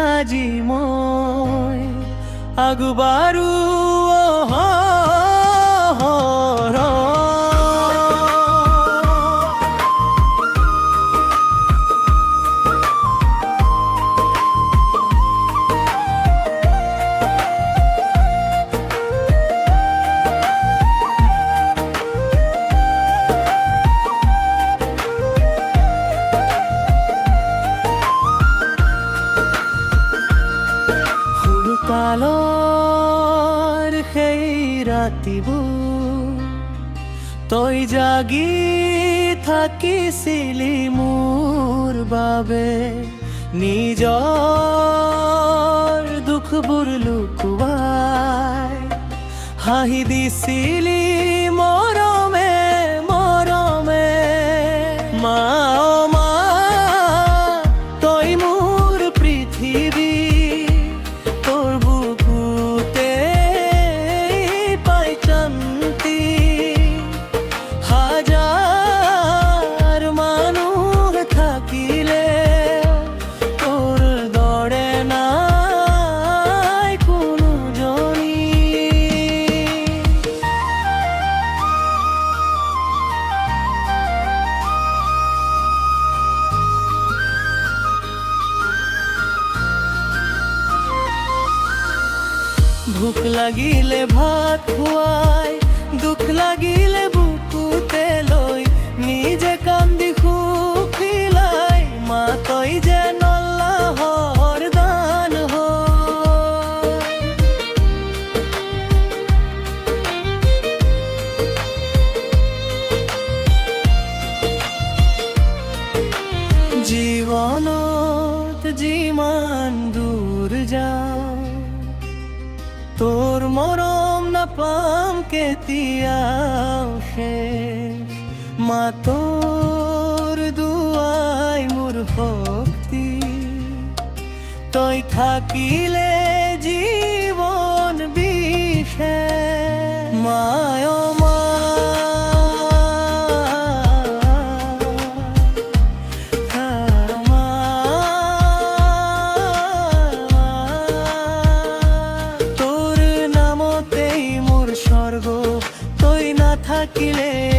আজি মই আগবাৰো কালৰ সেই ৰাতিবোৰ তই জাগি থাকিছিলি মোৰ বাবে নিজৰ দুখবোৰ লুকুৱাই হাঁহি দিছিলি মৰমে মৰমে মা মা তই মোৰ পৃথিৱী ভোক লাগিলে ভাত খুৱাই দুখ লাগিলে বুকুতে লৈ নিজে কান্দি সুখিলাই মা তই যে নল্লাহৰ দান জীৱনত যিমান দূৰ যাওঁ তোৰ মৰম নাপাম কেতিয়াও শেষ মা তোৰ দুৱাই মোৰ শক্তি তই থাকিলে জীৱন বিশেষ মায় মা তই না থাকিলে